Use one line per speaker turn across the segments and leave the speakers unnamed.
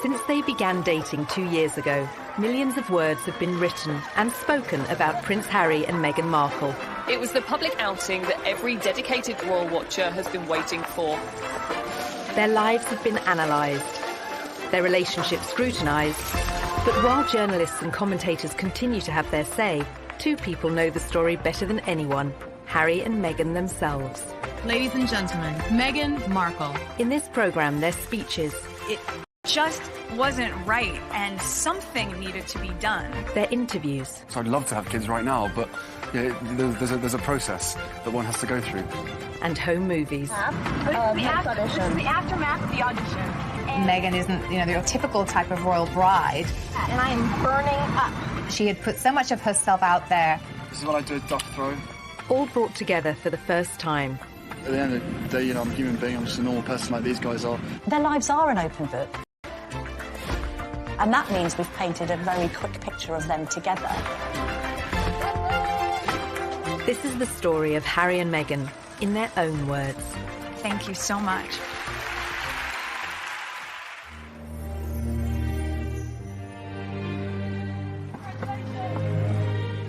Since they began dating 2 years ago, millions of words have been written and spoken about Prince Harry and Meghan Markle.
It was the public outing that every dedicated royal watcher has been waiting for.
Their lives have been analysed, their relationship scrutinised, but while journalists and commentators continue to have their say, two people know the story better than anyone: Harry and Meghan themselves.
Ladies and gentlemen, Meghan Markle.
In this programme, their speeches,
It just wasn't right, and something needed to be done.
their interviews,
So I'd love to have kids right now, but yeah, there's a process that one has to go through.
and home movies.
This is the aftermath of the audition.
Meghan isn't, your typical type of royal bride.
And I am burning up.
She had put so much of herself out there.
This is what I do, duck throw.
All brought together for the first time.
At the end of the day, I'm a human being, I'm just a normal person like these guys are.
Their lives are an open book. And that means we've painted a very quick picture of them together.
This is the story of Harry and Meghan, in their own words.
Thank you so much.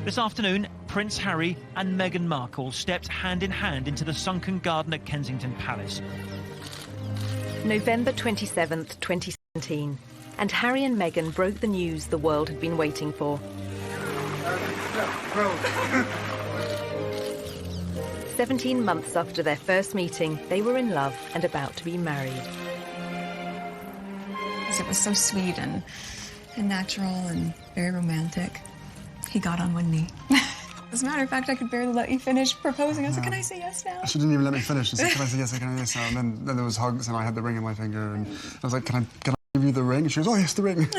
This afternoon, Prince Harry and Meghan Markle stepped hand in hand into the sunken garden at Kensington Palace.
November 27th, 2017, and Harry and Meghan broke the news the world had been waiting for. 17 months after their first meeting, they were in love and about to be married.
It was so sweet and natural and very romantic. He got on one knee. As a matter of fact, I could barely let you finish proposing. I was like, can I say yes now?
She didn't even let me finish. She said, can I say yes, can I say yes now? And then there was hugs and I had the ring in my finger and I was like, can I give you the ring? And she goes, oh yes, the ring.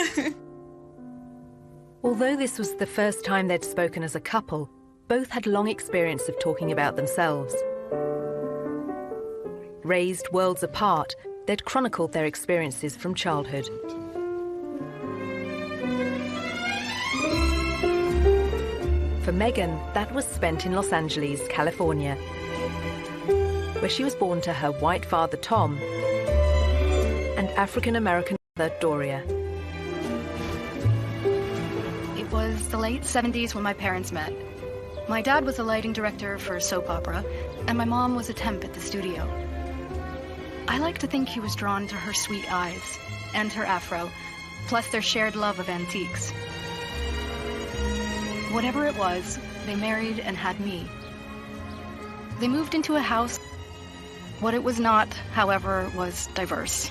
Although this was the first time they'd spoken as a couple, both had long experience of talking about themselves. Raised worlds apart, they'd chronicled their experiences from childhood. For Meghan, that was spent in Los Angeles, California, where she was born to her white father, Tom, and African-American mother, Doria.
It was the late 70s when my parents met. My dad was a lighting director for a soap opera, and my mom was a temp at the studio. I like to think he was drawn to her sweet eyes and her afro, plus their shared love of antiques. Whatever it was, they married and had me. They moved into a house. What it was not, however, was diverse.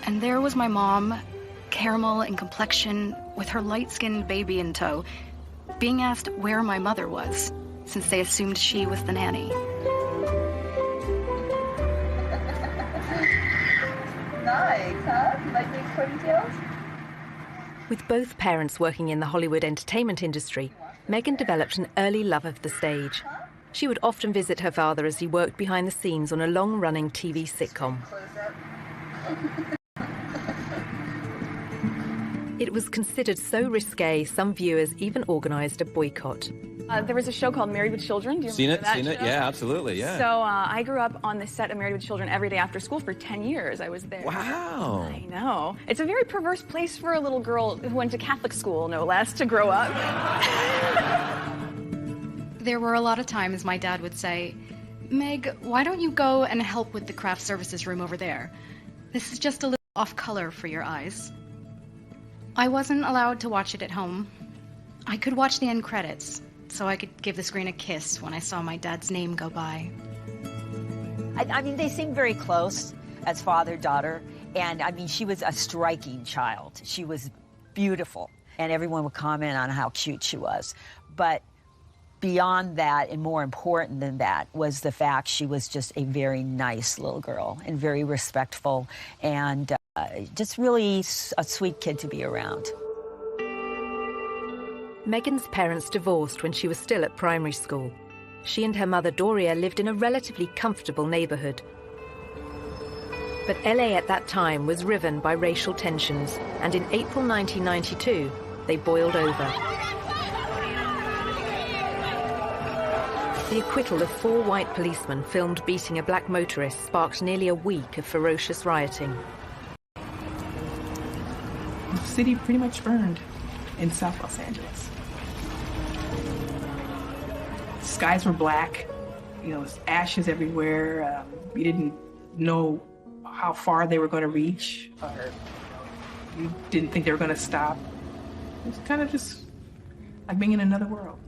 And there was my mom, caramel in complexion, with her light-skinned baby in tow, being asked where my mother was, since they assumed she was the nanny.
Nice, huh? You like these ponytails?
With both parents working in the Hollywood entertainment industry, Meghan developed an early love of the stage. She would often visit her father as he worked behind the scenes on a long-running TV sitcom. It was considered so risque, some viewers even organised a boycott.
There was a show called Married with Children. Do you remember that show?
Yeah, absolutely, yeah.
So I grew up on the set of Married with Children every day after school for 10 years. I was there.
Wow.
I know. It's a very perverse place for a little girl who went to Catholic school, no less, to grow up.
There were a lot of times my dad would say, Meg, why don't you go and help with the craft services room over there? This is just a little off color for your eyes. I wasn't allowed to watch it at home. I could watch the end credits, so I could give the screen a kiss when I saw my dad's name go by.
I mean, they seem very close as father-daughter. And, I mean, she was a striking child. She was beautiful. And everyone would comment on how cute she was. But beyond that, and more important than that, was the fact she was just a very nice little girl and very respectful and just really a sweet kid to be around.
Meghan's parents divorced when she was still at primary school. She and her mother Doria lived in a relatively comfortable neighbourhood. But LA at that time was riven by racial tensions, and in April 1992, they boiled over. The acquittal of 4 white policemen filmed beating a black motorist sparked nearly a week of ferocious rioting.
The city pretty much burned in South Los Angeles. Skies were black, ashes everywhere. You didn't know how far they were going to reach, or you didn't think they were going to stop. It was kind of just like being in another world.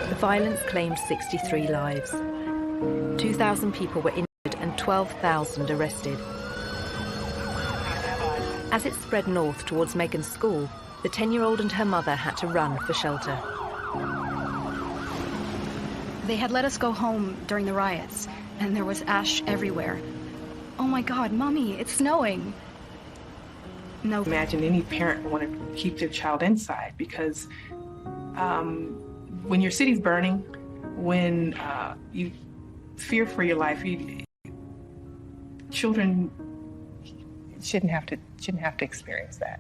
The violence claimed 63 lives. 2,000 people were injured and 12,000 arrested. As it spread north towards Meghan's school, the 10-year-old and her mother had to run for shelter.
They had let us go home during the riots, and there was ash everywhere. Oh my God, Mommy, it's snowing. No.
Imagine any parent would want to keep their child inside because when your city's burning, when you fear for your life, children shouldn't have to experience that.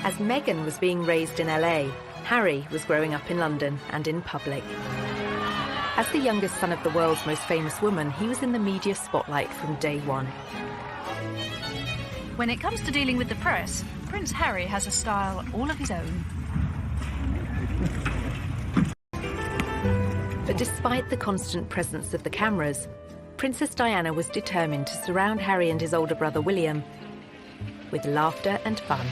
As Meghan was being raised in LA, Harry was growing up in London and in public. As the youngest son of the world's most famous woman, he was in the media spotlight from day one.
When it comes to dealing with the press, Prince Harry has a style all of his own.
But despite the constant presence of the cameras, Princess Diana was determined to surround Harry and his older brother William with laughter and fun.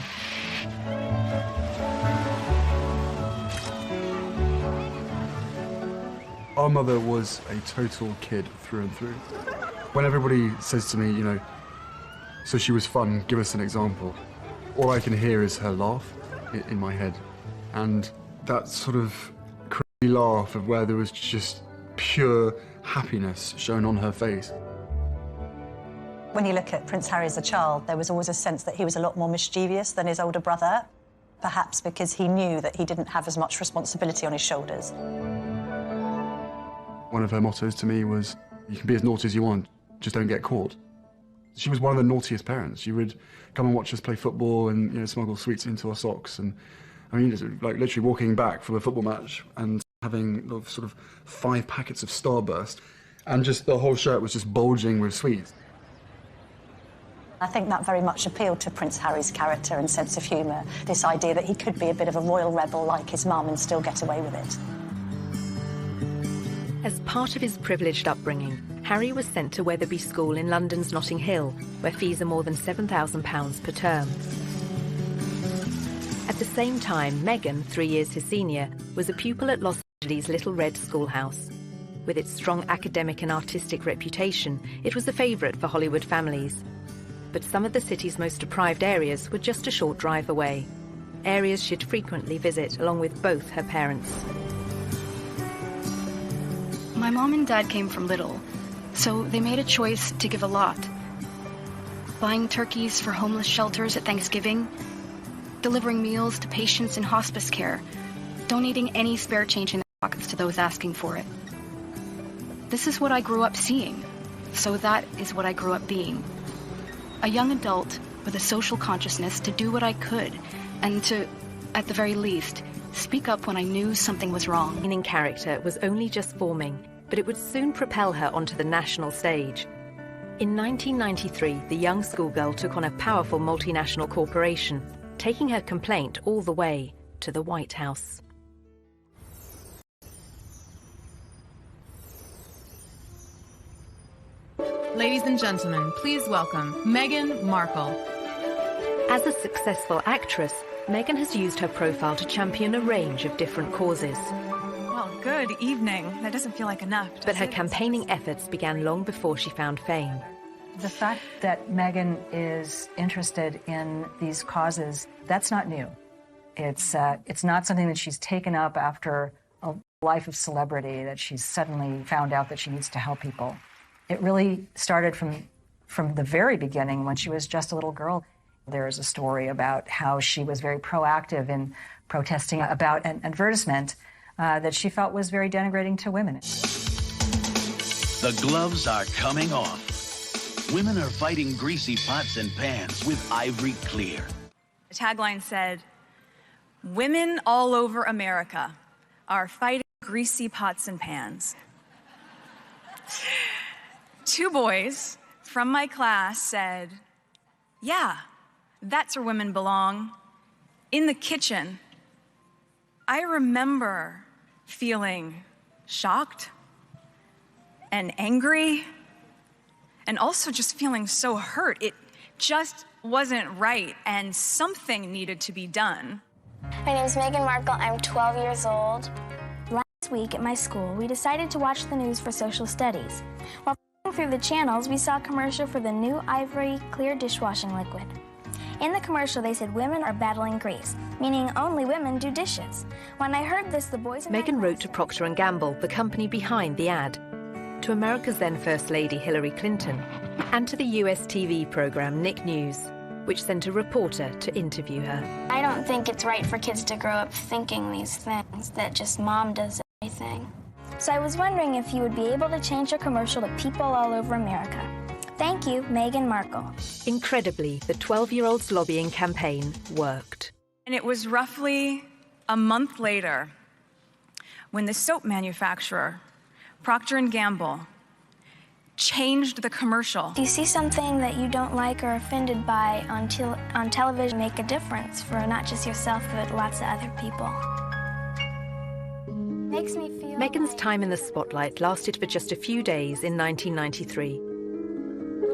Our mother was a total kid through and through. When everybody says to me, so she was fun, give us an example, all I can hear is her laugh in my head. And that sort of crazy laugh of where there was just pure happiness shown on her face.
When you look at Prince Harry as a child, there was always a sense that he was a lot more mischievous than his older brother, perhaps because he knew that he didn't have as much responsibility on his shoulders.
One of her mottos to me was, you can be as naughty as you want, just don't get caught. She was one of the naughtiest parents. She would come and watch us play football and smuggle sweets into our socks. And I mean, like literally walking back from a football match and having sort of 5 packets of Starburst, and just the whole shirt was just bulging with sweets.
I think that very much appealed to Prince Harry's character and sense of humour, this idea that he could be a bit of a royal rebel like his mum and still get away with it.
As part of his privileged upbringing, Harry was sent to Wetherby School in London's Notting Hill, where fees are more than £7,000 per term. At the same time, Meghan, 3 years his senior, was a pupil at Los Angeles' Little Red Schoolhouse. With its strong academic and artistic reputation, it was a favourite for Hollywood families. But some of the city's most deprived areas were just a short drive away, areas she'd frequently visit along with both her parents.
My mom and dad came from little, so they made a choice to give a lot. Buying turkeys for homeless shelters at Thanksgiving, delivering meals to patients in hospice care, donating any spare change in their pockets to those asking for it. This is what I grew up seeing, so that is what I grew up being. A young adult with a social consciousness to do what I could, and to, at the very least, speak up when I knew something was wrong.
In character was only just forming, but it would soon propel her onto the national stage. In 1993, the young schoolgirl took on a powerful multinational corporation, taking her complaint all the way to the White House.
Ladies and gentlemen, please welcome Meghan Markle.
As a successful actress, Meghan has used her profile to champion a range of different causes.
Well, good evening. That doesn't feel like enough,
But her campaigning efforts began long before she found fame.
The fact that Meghan is interested in these causes, that's not new. It's not something that she's taken up after a life of celebrity, that she's suddenly found out that she needs to help people. It really started from the very beginning when she was just a little girl. There is a story about how she was very proactive in protesting about an advertisement that she felt was very denigrating to women.
The gloves are coming off. Women are fighting greasy pots and pans with Ivory Clear.
The tagline said, "Women all over America are fighting greasy pots and pans 2 boys from my class said, "Yeah, that's where women belong, in the kitchen." I remember feeling shocked and angry and also just feeling so hurt. It just wasn't right, and something needed to be done.
My name is Meghan Markle. I'm 12 years old. Last week at my school, we decided to watch the news for social studies. While flipping through the channels, we saw a commercial for the new Ivory clear dishwashing liquid. In the commercial, they said women are battling grease, meaning only women do dishes. When I heard this, the boys...
Meghan wrote to Procter & Gamble, the company behind the ad, to America's then First Lady Hillary Clinton, and to the US TV program Nick News, which sent a reporter to interview her.
I don't think it's right for kids to grow up thinking these things, that just mom does everything. So I was wondering if you would be able to change your commercial to people all over America. Thank you, Meghan Markle.
Incredibly, the 12-year-old's lobbying campaign worked.
And it was roughly a month later when the soap manufacturer, Procter & Gamble, changed the commercial.
Do you see something that you don't like or offended by on television make a difference for not just yourself, but lots of other people? Makes me feel...
Meghan's time in the spotlight lasted for just a few days in 1993.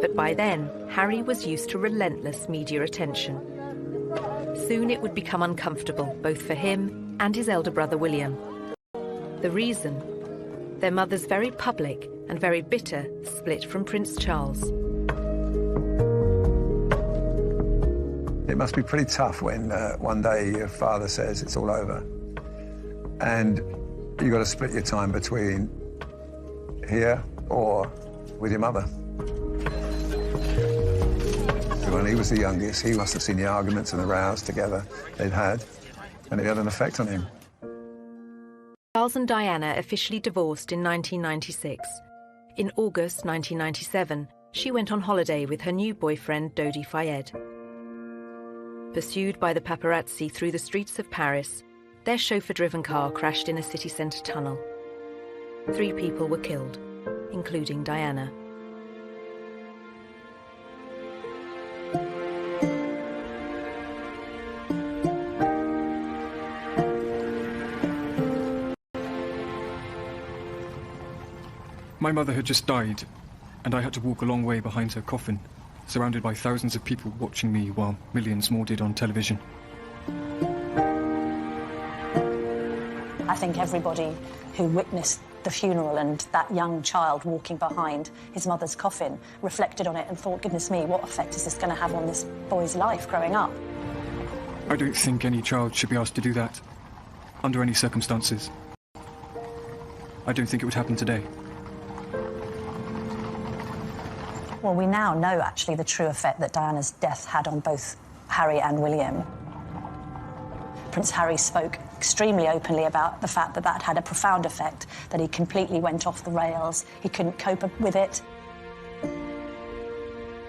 But by then, Harry was used to relentless media attention. Soon it would become uncomfortable, both for him and his elder brother William. The reason? Their mother's very public and very bitter split from Prince Charles.
It must be pretty tough when one day your father says it's all over, and you've got to split your time between here or with your mother. When he was the youngest, he must have seen the arguments and the rows together they'd had, and it had an effect on him.
Charles and Diana officially divorced in 1996. In August 1997, she went on holiday with her new boyfriend, Dodi Fayed. Pursued by the paparazzi through the streets of Paris, their chauffeur-driven car crashed in a city centre tunnel. 3 people were killed, including Diana.
My mother had just died, and I had to walk a long way behind her coffin, surrounded by thousands of people watching me while millions more did on television.
I think everybody who witnessed the funeral and that young child walking behind his mother's coffin reflected on it and thought, goodness me, what effect is this going to have on this boy's life growing up?
I don't think any child should be asked to do that, under any circumstances. I don't think it would happen today.
Well, we now know, actually, the true effect that Diana's death had on both Harry and William. Prince Harry spoke extremely openly about the fact that that had a profound effect, that he completely went off the rails, he couldn't cope with it.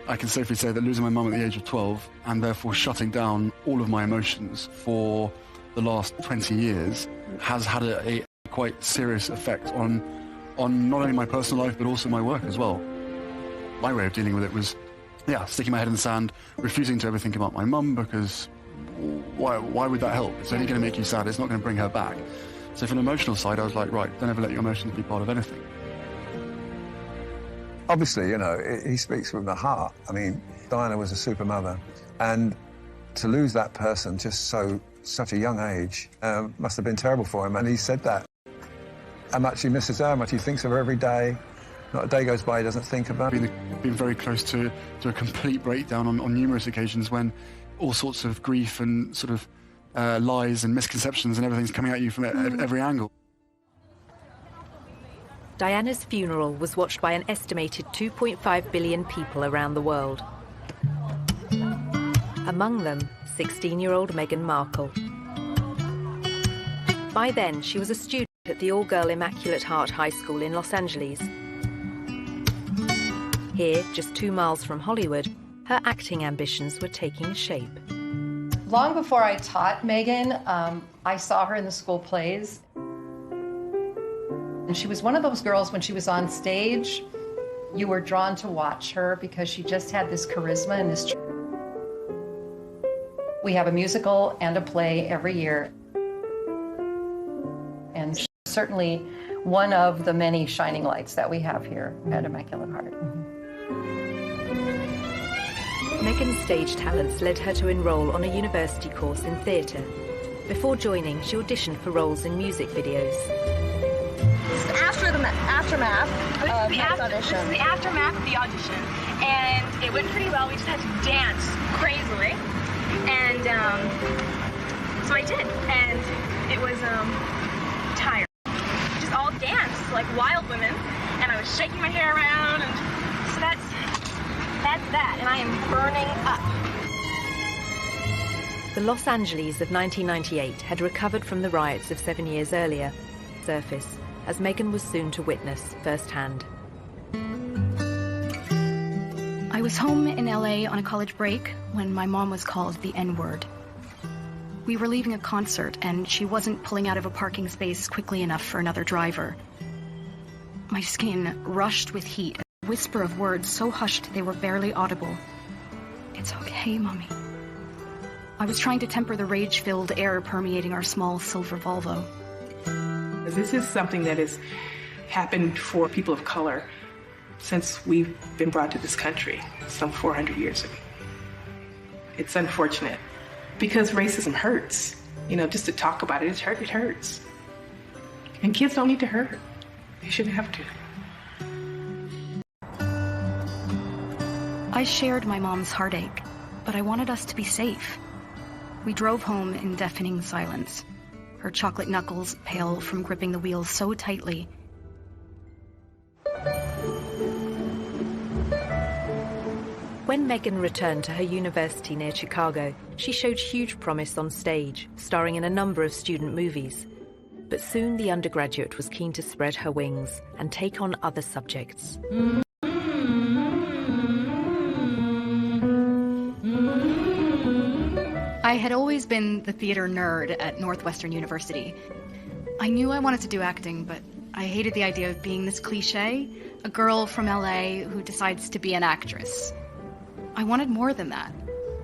I can safely say that losing my mum at the age of 12 and therefore shutting down all of my emotions for the last 20 years has had a quite serious effect on not only my personal life but also my work as well. My way of dealing with it was, sticking my head in the sand, refusing to ever think about my mum, because why would that help? It's only going to make you sad, it's not going to bring her back. So from an emotional side, I was like, right, don't ever let your emotions be part of anything.
Obviously, you know, he speaks from the heart. I mean, Diana was a super mother, and to lose that person just such a young age must have been terrible for him, and he said that. How much he misses her, how much he thinks of her every day. Not a day goes by he doesn't think about it.
Been very close to a complete breakdown on numerous occasions when all sorts of grief and sort of lies and misconceptions and everything's coming at you from every angle.
Diana's funeral was watched by an estimated 2.5 billion people around the world. Among them, 16-year-old Meghan Markle. By then, she was a student at the all-girl Immaculate Heart High School in Los Angeles. Here, just 2 miles from Hollywood, her acting ambitions were taking shape.
Long before I taught Meghan, I saw her in the school plays. And she was one of those girls, when she was on stage, you were drawn to watch her because she just had this charisma and this. We have a musical and a play every year. And she's certainly one of the many shining lights that we have here at Immaculate Heart.
Meghan's stage talents led her to enroll on a university course in theatre. Before joining, she auditioned for roles in music videos.
After the aftermath of
the
this audition.
This is the aftermath of the audition, and it went pretty well. We just had to dance crazily, and so I did, and it was tired. Just all danced like wild women, and I was shaking my hair around, and so that's that, and I am burning up.
The Los Angeles of 1998 had recovered from the riots of 7 years earlier. Surface, as Meghan was soon to witness firsthand.
I was home in LA on a college break when my mom was called the N-word. We were leaving a concert and she wasn't pulling out of a parking space quickly enough for another driver. My skin rushed with heat, a whisper of words so hushed they were barely audible. "It's okay, Mommy." I was trying to temper the rage-filled air permeating our small silver Volvo.
This is something that has happened for people of color since we've been brought to this country some 400 years ago. It's unfortunate because racism hurts. You know, just to talk about it, it hurts. And kids don't need to hurt. They shouldn't have to.
I shared my mom's heartache, but I wanted us to be safe. We drove home in deafening silence, her chocolate knuckles pale from gripping the wheels so tightly.
When Meghan returned to her university near Chicago, she showed huge promise on stage, starring in a number of student movies. But soon the undergraduate was keen to spread her wings and take on other subjects.
I had always been the theater nerd at Northwestern University. I knew I wanted to do acting, but I hated the idea of being this cliché, a girl from LA who decides to be an actress. I wanted more than that.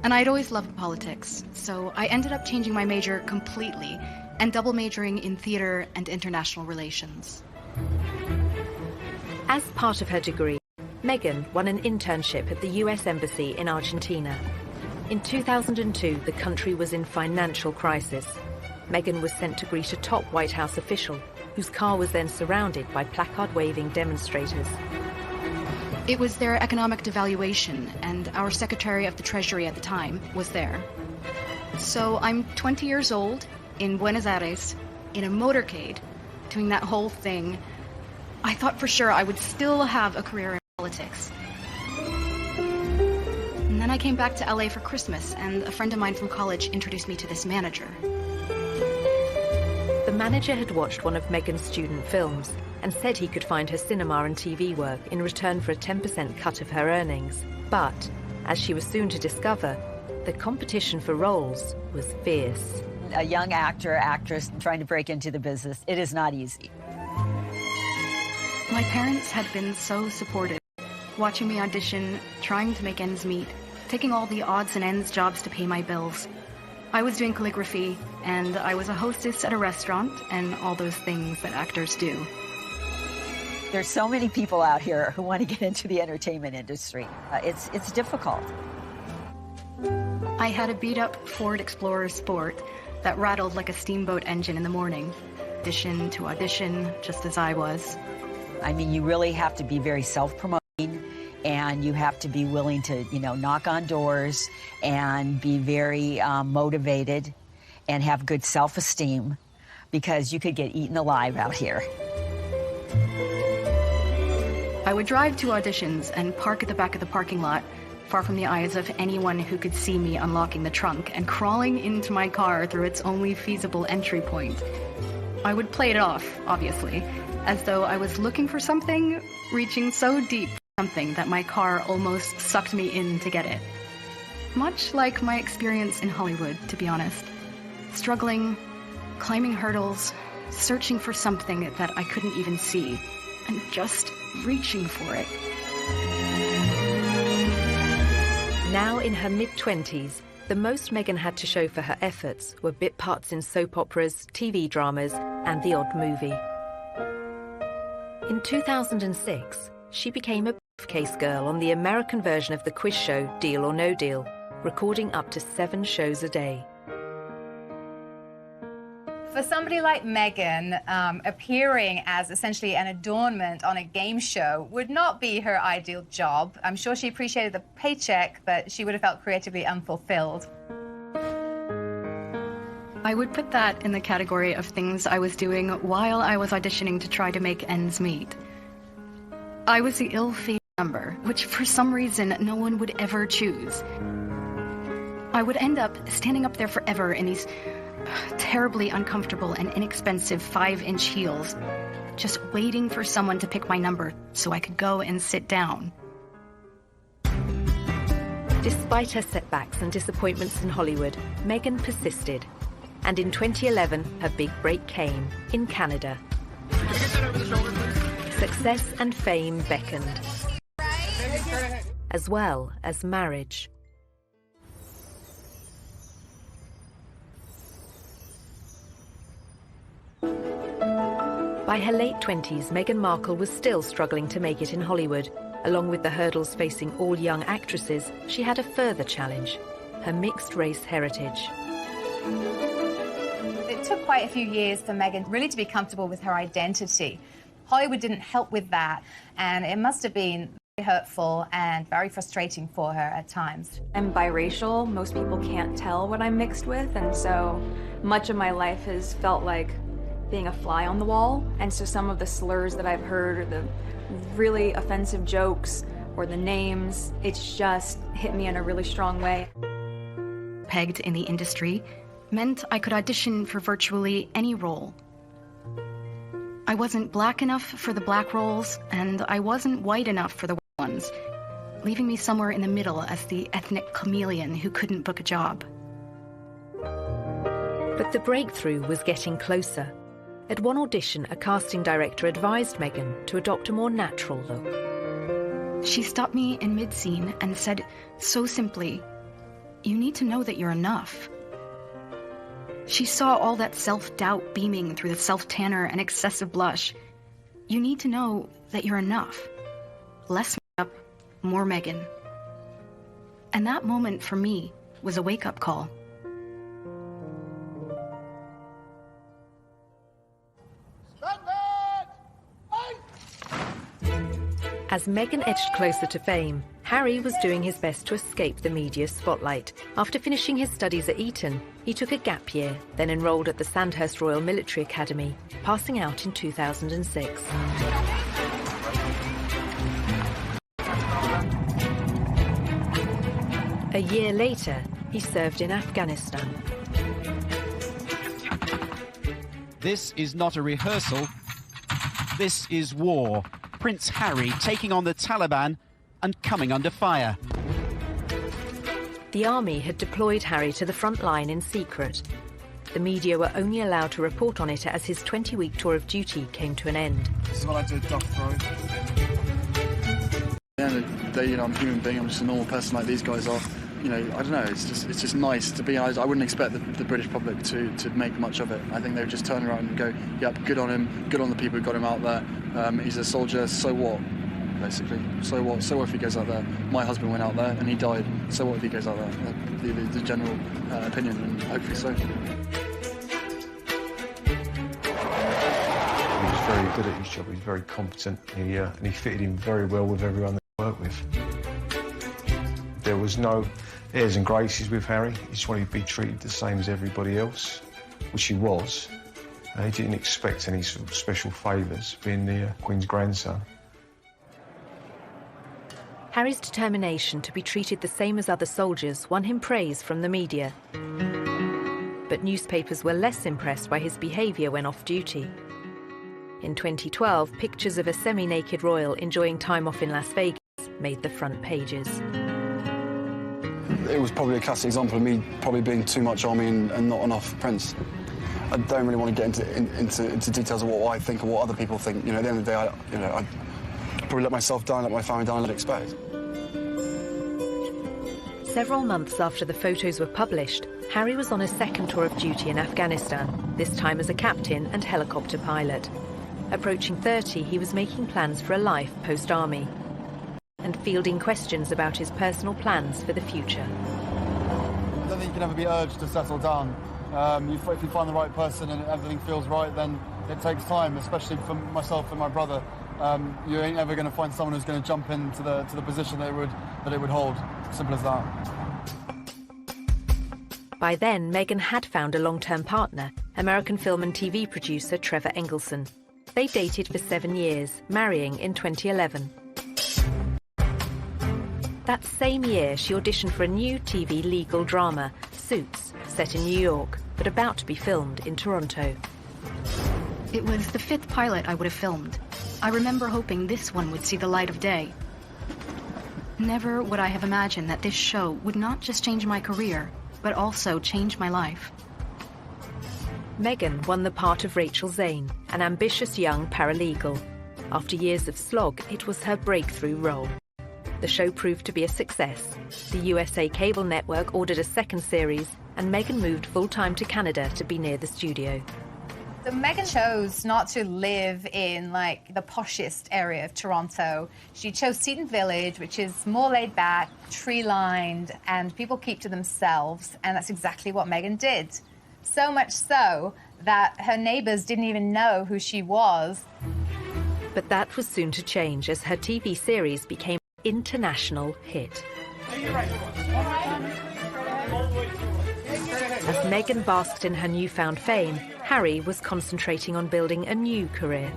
And I'd always loved politics, so I ended up changing my major completely and double majoring in theater and international relations.
As part of her degree, Meghan won an internship at the US Embassy in Argentina. In 2002, the country was in financial crisis. Meghan was sent to greet a top White House official, whose car was then surrounded by placard-waving demonstrators.
It was their economic devaluation, and our Secretary of the Treasury at the time was there. So I'm 20 years old, in Buenos Aires, in a motorcade, doing that whole thing. I thought for sure I would still have a career in politics. And then I came back to LA for Christmas, and a friend of mine from college introduced me to this manager.
The manager had watched one of Meghan's student films and said he could find her cinema and TV work in return for a 10% cut of her earnings. But, as she was soon to discover, the competition for roles was fierce.
A young actor, actress trying to break into the business, it is not easy.
My parents had been so supportive, watching me audition, trying to make ends meet, taking all the odds and ends jobs to pay my bills. I was doing calligraphy, and I was a hostess at a restaurant, and all those things that actors do.
There's so many people out here who want to get into the entertainment industry. It's difficult.
I had a beat-up Ford Explorer Sport that rattled like a steamboat engine in the morning. Audition to audition, just as I was.
I mean, you really have to be very self-promoting, and you have to be willing to, knock on doors and be very motivated and have good self-esteem, because you could get eaten alive out here.
I would drive to auditions and park at the back of the parking lot, far from the eyes of anyone who could see me unlocking the trunk and crawling into my car through its only feasible entry point. I would play it off, obviously, as though I was looking for something, reaching so deep for something that my car almost sucked me in to get it. Much like my experience in Hollywood, to be honest. Struggling, climbing hurdles, searching for something that I couldn't even see, and just reaching for it.
Now in her mid-20s, the most Meghan had to show for her efforts were bit parts in soap operas, TV dramas, and the odd movie. In 2006, she became a briefcase girl on the American version of the quiz show Deal or No Deal, recording up to 7 shows a day.
For somebody like Meghan, appearing as essentially an adornment on a game show would not be her ideal job. I'm sure she appreciated the paycheck, but she would have felt creatively unfulfilled.
I would put that in the category of things I was doing while I was auditioning to try to make ends meet. I was the ill-fated number, which for some reason no one would ever choose. I would end up standing up there forever in these terribly uncomfortable and inexpensive 5-inch heels, just waiting for someone to pick my number so I could go and sit down.
Despite her setbacks and disappointments in Hollywood, Meghan persisted. And in 2011, her big break came in Canada. Success and fame beckoned, as well as marriage. By her late 20s, Meghan Markle was still struggling to make it in Hollywood. Along with the hurdles facing all young actresses, she had a further challenge: her mixed-race heritage.
It took quite a few years for Meghan really to be comfortable with her identity. Hollywood didn't help with that, and it must have been very hurtful and very frustrating for her at times.
I'm biracial. Most people can't tell what I'm mixed with, and so much of my life has felt like being a fly on the wall. And so some of the slurs that I've heard, or the really offensive jokes, or the names, it's just hit me in a really strong way.
Pegged in the industry meant I could audition for virtually any role. I wasn't black enough for the black roles, and I wasn't white enough for the white ones, leaving me somewhere in the middle as the ethnic chameleon who couldn't book a job.
But the breakthrough was getting closer. At one audition, a casting director advised Meghan to adopt a more natural look.
She stopped me in mid-scene and said so simply, "You need to know that you're enough." She saw all that self-doubt beaming through the self-tanner and excessive blush. You need to know that you're enough. Less makeup, more Meghan. And that moment for me was a wake-up call.
As Meghan edged closer to fame, Harry was doing his best to escape the media spotlight. After finishing his studies at Eton, he took a gap year, then enrolled at the Sandhurst Royal Military Academy, passing out in 2006. A year later, he served in Afghanistan.
This is not a rehearsal. This is war. Prince Harry taking on the Taliban and coming under fire.
The army had deployed Harry to the front line in secret. The media were only allowed to report on it as his 20-week tour of duty came to an end.
This is what I did, duck throw. At the end of the day, I'm a human being, I'm just a normal person like these guys are. I don't know, it's just nice to be honest. I wouldn't expect the British public to make much of it. I think they would just turn around and go, yep, good on him, good on the people who got him out there. He's a soldier, so what, basically. So what if he goes out there? My husband went out there and he died, so what if he goes out there? The general opinion, and hopefully so.
He was very good at his job, he was very competent, and he fitted in very well with everyone that he worked with. There was no airs and graces with Harry. He just wanted to be treated the same as everybody else, which he was. He didn't expect any sort of special favours, being the Queen's grandson.
Harry's determination to be treated the same as other soldiers won him praise from the media. But newspapers were less impressed by his behaviour when off duty. In 2012, pictures of a semi-naked royal enjoying time off in Las Vegas made the front pages.
It was probably a classic example of me probably being too much army and not enough prince. I don't really want to get into details of what I think and what other people think. You know, at the end of the day, I probably let myself down, let my family down, I'd expect.
Several months after the photos were published, Harry was on a second tour of duty in Afghanistan, this time as a captain and helicopter pilot. Approaching 30, he was making plans for a life post-army and fielding questions about his personal plans for the future.
I don't think you can ever be urged to settle down. If you find the right person and everything feels right, then it takes time, especially for myself and my brother. You ain't ever going to find someone who's going to jump into the position that it would hold. Simple as that.
By then, Meghan had found a long-term partner, American film and TV producer Trevor Engelson. They dated for 7 years, marrying in 2011. That same year, she auditioned for a new TV legal drama, Suits, set in New York, but about to be filmed in Toronto.
It was the 5th pilot I would have filmed. I remember hoping this one would see the light of day. Never would I have imagined that this show would not just change my career, but also change my life.
Meghan won the part of Rachel Zane, an ambitious young paralegal. After years of slog, it was her breakthrough role. The show proved to be a success. The USA cable network ordered a second series, and Meghan moved full-time to Canada to be near the studio.
So Meghan chose not to live in, like, the poshest area of Toronto. She chose Seton Village, which is more laid back, tree-lined, and people keep to themselves, and that's exactly what Meghan did. So much so that her neighbours didn't even know who she was.
But that was soon to change as her TV series became an international hit. As Meghan basked in her newfound fame, Harry was concentrating on building a new career.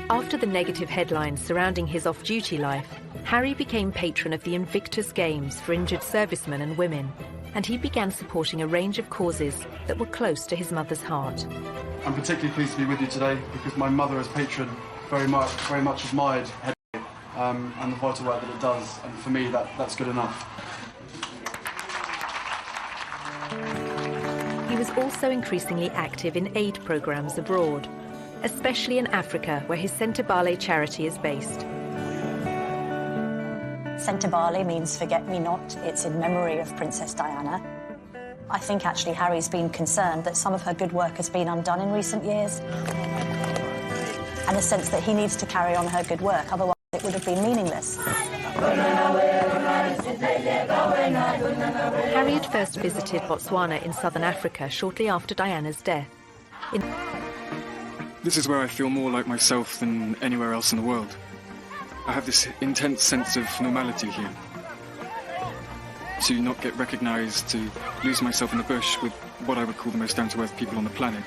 After the negative headlines surrounding his off-duty life, Harry became patron of the Invictus Games for injured servicemen and women, and he began supporting a range of causes that were close to his mother's heart.
I'm particularly pleased to be with you today because my mother as patron very much admired Headway and the vital work that it does, and for me that's good enough.
He was also increasingly active in aid programs abroad, especially in Africa, where his Sentebale charity is based.
Sentebale means forget-me-not. It's in memory of Princess Diana. I think actually Harry's been concerned that some of her good work has been undone in recent years, and a sense that he needs to carry on her good work, otherwise it would have been meaningless.
Harry had first visited Botswana in southern Africa shortly after Diana's death.
This is where I feel more like myself than anywhere else in the world. I have this intense sense of normality here. To not get recognised, to lose myself in the bush with what I would call the most down-to-earth people on the planet.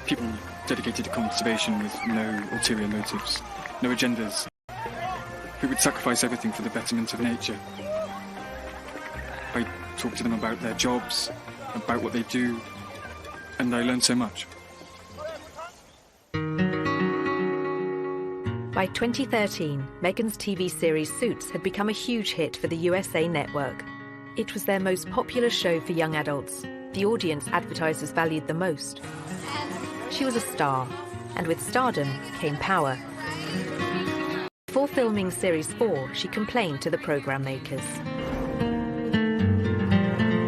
People dedicated to conservation with no ulterior motives, no agendas, who would sacrifice everything for the betterment of nature. I talk to them about their jobs, about what they do, and I learn so much.
By 2013, Meghan's TV series Suits had become a huge hit for the USA network. It was their most popular show for young adults, the audience advertisers valued the most. She was a star, and with stardom came power. Before filming Series 4, she complained to the program makers.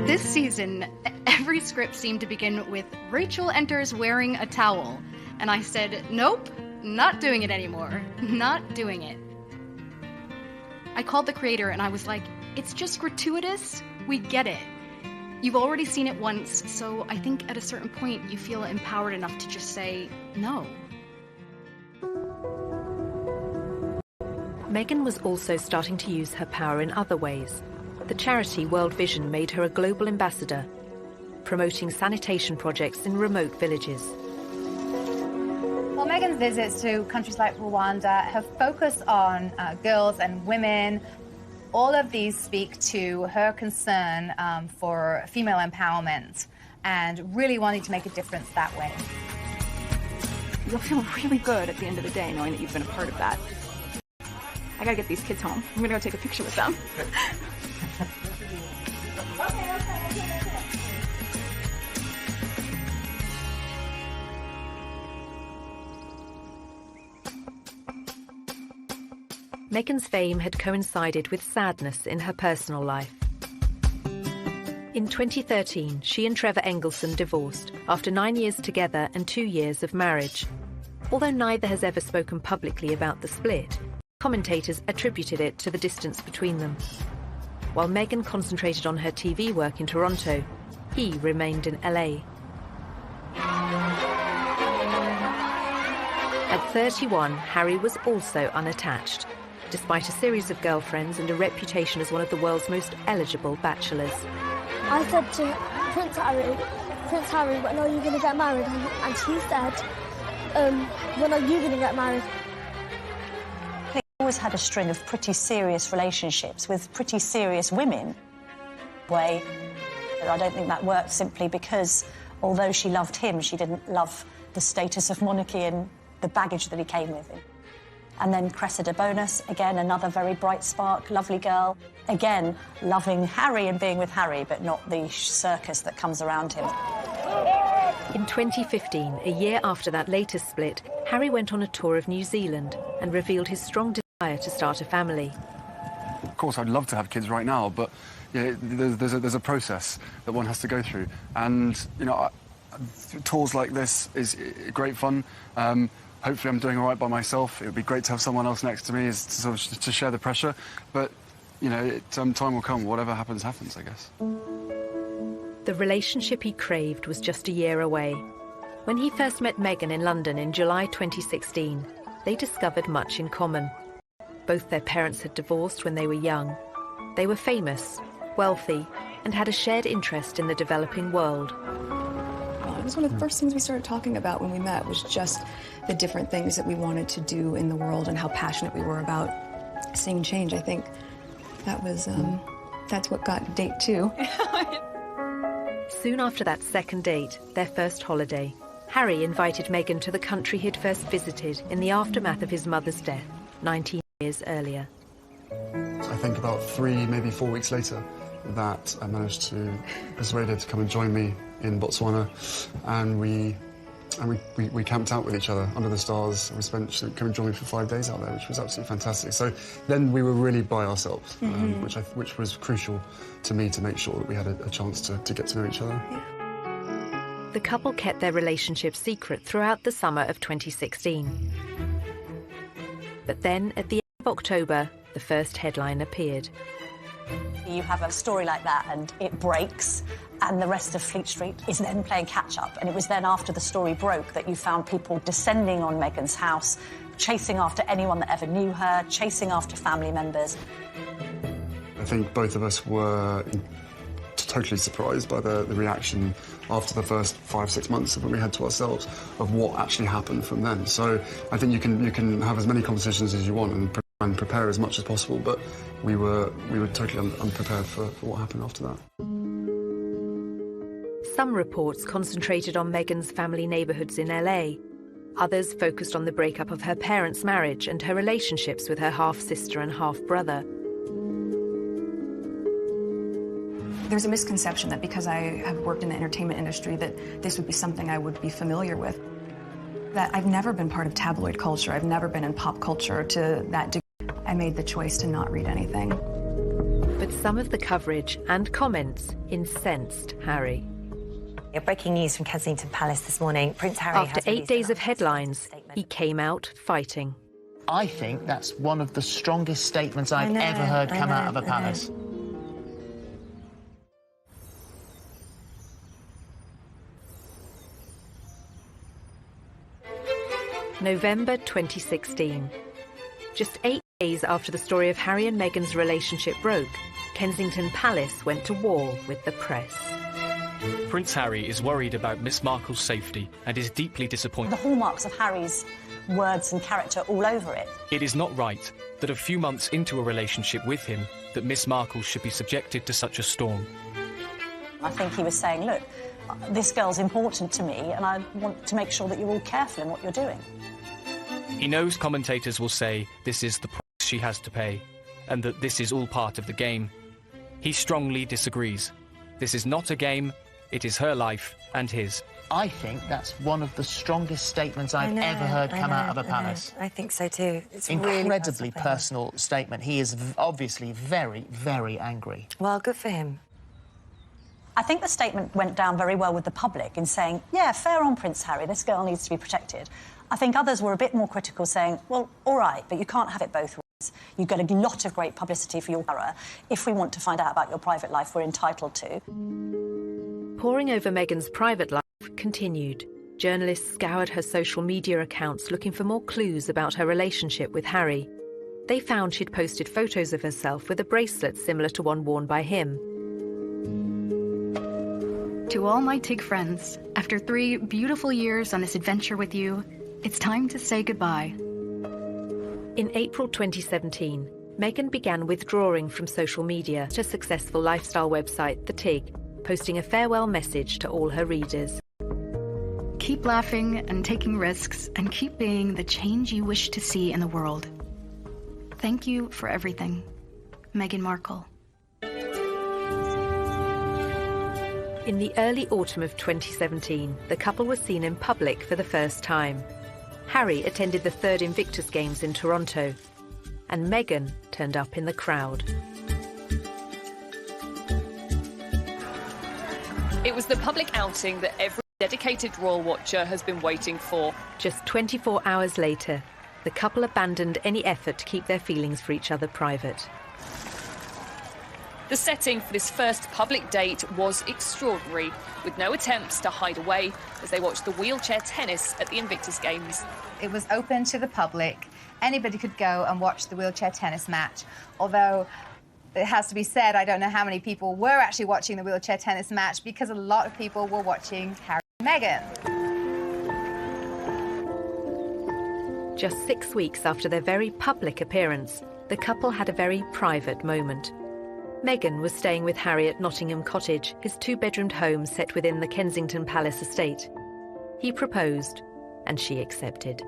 This season, every script seemed to begin with Rachel enters wearing a towel. And I said, nope, not doing it anymore. Not doing it. I called the creator and I was like, it's just gratuitous. We get it. You've already seen it once, so I think at a certain point you feel empowered enough to just say no.
Meghan was also starting to use her power in other ways. The charity World Vision made her a global ambassador, promoting sanitation projects in remote villages.
Well, Meghan's visits to countries like Rwanda have focused on girls and women. All of these speak to her concern for female empowerment and really wanting to make a difference that way.
You'll feel really good at the end of the day knowing that you've been a part of that. I gotta get these kids home. I'm gonna go take a picture with them.
Meghan's fame had coincided with sadness in her personal life. In 2013, she and Trevor Engelson divorced after 9 years together and 2 years of marriage. Although neither has ever spoken publicly about the split, commentators attributed it to the distance between them. While Meghan concentrated on her TV work in Toronto, he remained in LA. At 31, Harry was also unattached, despite a series of girlfriends and a reputation as one of the world's most eligible bachelors.
I said to Prince Harry, when are you going to get married? And he said, when are you going to get married?
He always had a string of pretty serious relationships with pretty serious women. I don't think that worked simply because, although she loved him, she didn't love the status of monarchy and the baggage that he came with him. And then Cressida Bonus, again, another very bright spark, lovely girl. Again, loving Harry and being with Harry, but not the circus that comes around him.
In 2015, a year after that latest split, Harry went on a tour of New Zealand and revealed his strong desire to start a family.
Of course, I'd love to have kids right now, but yeah, there's a process that one has to go through. And, you know, tours like this is great fun. Hopefully I'm doing all right by myself. It would be great to have someone else next to me to share the pressure. But, you know, time will come. Whatever happens, happens, I guess.
The relationship he craved was just a year away. When he first met Meghan in London in July 2016, they discovered much in common. Both their parents had divorced when they were young. They were famous, wealthy, and had a shared interest in the developing world.
It was one of the first things we started talking about when we met, was just the different things that we wanted to do in the world and how passionate we were about seeing change. I think that was, that's what got date 2.
Soon after that second date, their first holiday, Harry invited Meghan to the country he'd first visited in the aftermath of his mother's death 19 years earlier.
I think about 3, maybe 4 weeks later, that I managed to persuade her to come and join me in Botswana, and we camped out with each other under the stars. She came and joined me for 5 days out there, which was absolutely fantastic. So then we were really by ourselves, which was crucial to me to make sure that we had a chance to get to know each other.
Yeah. The couple kept their relationship secret throughout the summer of 2016. But then, at the end of October, the first headline appeared.
You have a story like that and it breaks, and the rest of Fleet Street is then playing catch-up. And it was then after the story broke that you found people descending on Meghan's house, chasing after anyone that ever knew her, chasing after family members.
I think both of us were totally surprised by the reaction after the first 5-6 months that we had to ourselves of what actually happened from then. So I think you can have as many conversations as you want and prepare as much as possible, but we were totally unprepared for what happened after that.
Some reports concentrated on Meghan's family neighbourhoods in LA. Others focused on the breakup of her parents' marriage and her relationships with her half-sister and half-brother.
There's a misconception that because I have worked in the entertainment industry that this would be something I would be familiar with. That I've never been part of tabloid culture. I've never been in pop culture to that degree. I made the choice to not read anything.
But some of the coverage and comments incensed Harry.
Breaking news from Kensington Palace this morning. Prince Harry
After 8 days of headlines, he came out fighting.
I think that's one of the strongest statements I've ever heard come out of a palace.
November 2016. Just 8 days after the story of Harry and Meghan's relationship broke, Kensington Palace went to war with the press.
Prince Harry is worried about Miss Markle's safety and is deeply disappointed.
The hallmarks of Harry's words and character all over it.
It is not right that a few months into a relationship with him that Miss Markle should be subjected to such a storm.
I think he was saying, look, this girl's important to me and I want to make sure that you're all careful in what you're doing.
He knows commentators will say this is the price she has to pay and that this is all part of the game. He strongly disagrees. This is not a game, it is her life and his.
I think that's one of the strongest statements I've ever heard come out of a palace.
I think so too. It's
incredibly
really
personal statement. He is obviously very, very angry.
Well, good for him.
I think the statement went down very well with the public in saying, yeah, fair on Prince Harry, this girl needs to be protected. I think others were a bit more critical, saying, well, all right, but you can't have it both ways. You get a lot of great publicity for your borough. If we want to find out about your private life, we're entitled to.
Poring over Meghan's private life continued. Journalists scoured her social media accounts looking for more clues about her relationship with Harry. They found she'd posted photos of herself with a bracelet similar to one worn by him.
To all my TIG friends, after 3 beautiful years on this adventure with you, it's time to say goodbye.
In April 2017, Meghan began withdrawing from social media to successful lifestyle website The TIG, posting a farewell message to all her readers.
Keep laughing and taking risks, and keep being the change you wish to see in the world. Thank you for everything. Meghan Markle.
In the early autumn of 2017, the couple was seen in public for the first time. Harry attended the 3rd Invictus Games in Toronto, and Meghan turned up in the crowd.
It was the public outing that every dedicated royal watcher has been waiting for.
Just 24 hours later, the couple abandoned any effort to keep their feelings for each other private.
The setting for this first public date was extraordinary, with no attempts to hide away as they watched the wheelchair tennis at the Invictus Games.
It was open to the public. Anybody could go and watch the wheelchair tennis match, although it has to be said, I don't know how many people were actually watching the wheelchair tennis match because a lot of people were watching Harry and Meghan.
Just 6 weeks after their very public appearance, the couple had a very private moment. Meghan was staying with Harry at Nottingham Cottage, his 2-bedroomed home set within the Kensington Palace estate. He proposed, and she accepted.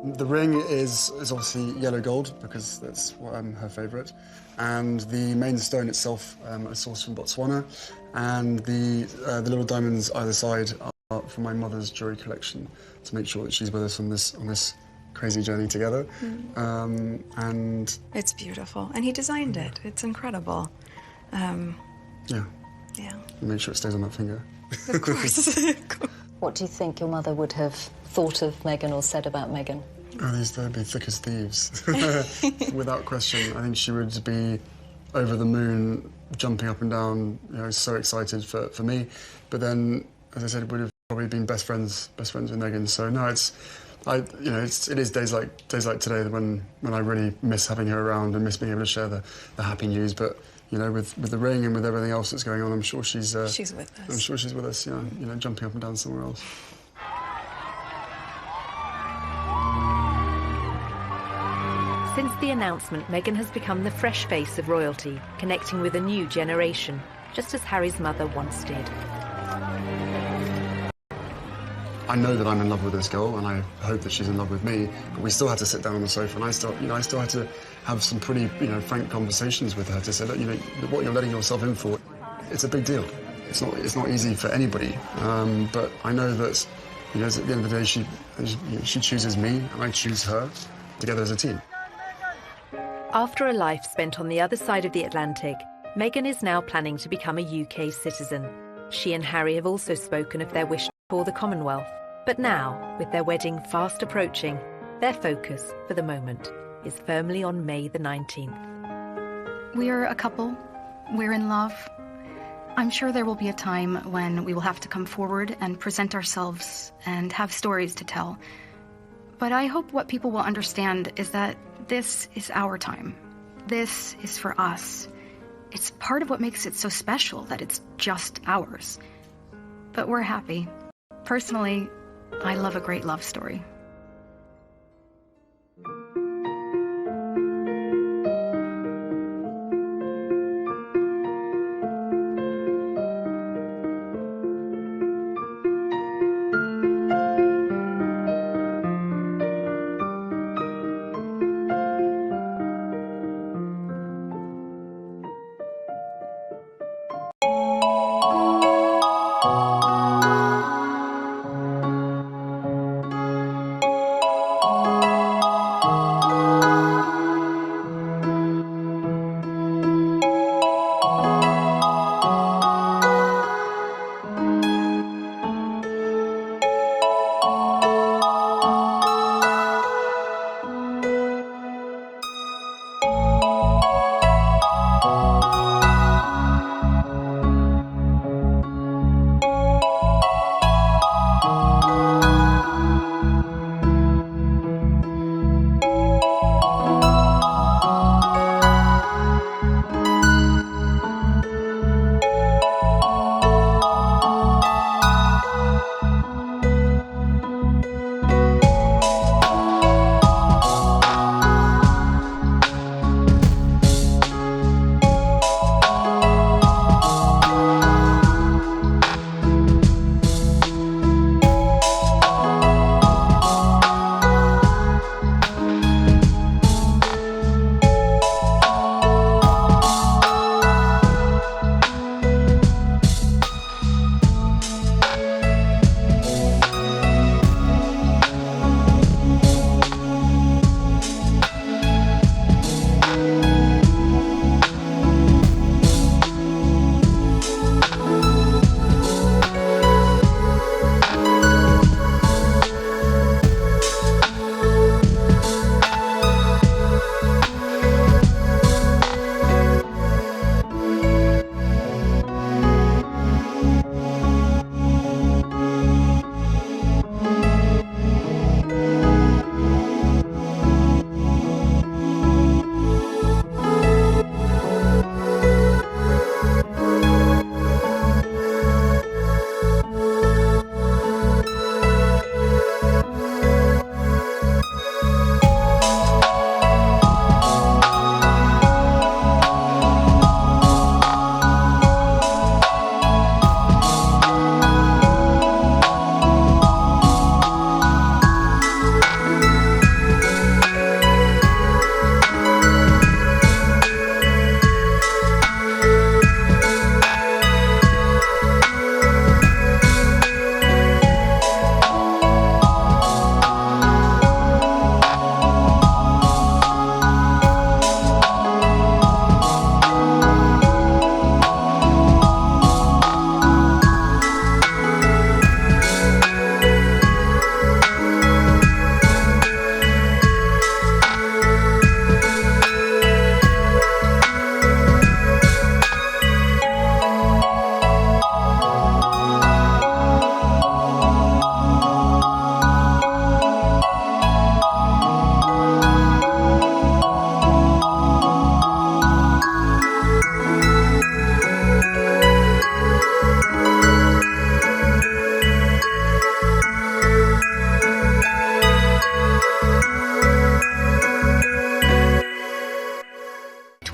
The ring is obviously yellow gold, because that's her favourite. And the main stone itself is sourced from Botswana. And the little diamonds either side are from my mother's jewellery collection to make sure that she's with us on this crazy journey together. And
it's beautiful. And he designed it. It's incredible.
Yeah. Make sure it stays on that finger.
Of course.
What do you think your mother would have thought of Meghan or said about Meghan?
Oh, they'd be thick as thieves. Without question. I think she would be over the moon, jumping up and down, so excited for me. But then, as I said, would have probably been best friends with Meghan. So no, it is days like today when I really miss having her around and miss being able to share the happy news. But with the ring and with everything else that's going on, I'm sure she's with us. I'm sure she's with us. Jumping up and down somewhere else.
Since the announcement, Meghan has become the fresh face of royalty, connecting with a new generation, just as Harry's mother once did.
I know that I'm in love with this girl, and I hope that she's in love with me. But we still had to sit down on the sofa, and I still had to have some pretty, frank conversations with her to say that, what you're letting yourself in for, it's a big deal. It's not easy for anybody. But I know that, at the end of the day, she chooses me, and I choose her, together as a team.
After a life spent on the other side of the Atlantic, Meghan is now planning to become a UK citizen. She and Harry have also spoken of their wish for the Commonwealth. But now, with their wedding fast approaching, their focus, for the moment, is firmly on May the 19th.
We're a couple. We're in love. I'm sure there will be a time when we will have to come forward and present ourselves and have stories to tell. But I hope what people will understand is that this is our time. This is for us. It's part of what makes it so special that it's just ours. But we're happy. Personally, I love a great love story.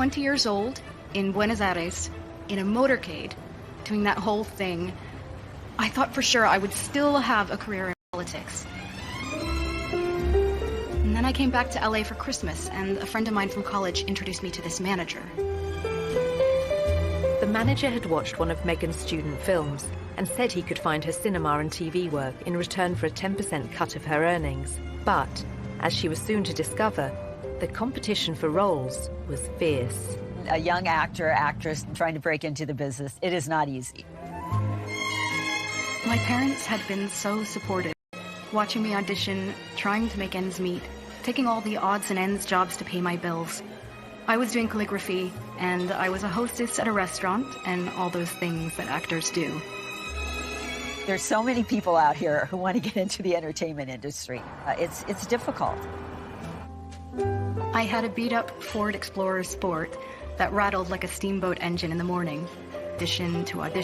20 years old in Buenos Aires in a motorcade doing that whole thing, I thought for sure I would still have a career in politics. And then I came back to LA for Christmas, and a friend of mine from college introduced me to this manager.
The manager had watched one of Meghan's student films and said he could find her cinema and TV work in return for a 10% cut of her earnings. But, as she was soon to discover, the competition for roles was fierce.
A young actor, actress trying to break into the business, it is not easy.
My parents had been so supportive, watching me audition, trying to make ends meet, taking all the odds and ends jobs to pay my bills. I was doing calligraphy, and I was a hostess at a restaurant, and all those things that actors do.
There's so many people out here who want to get into the entertainment industry. It's difficult.
I had a beat-up Ford Explorer Sport that rattled like a steamboat engine in the morning. Audition to audition.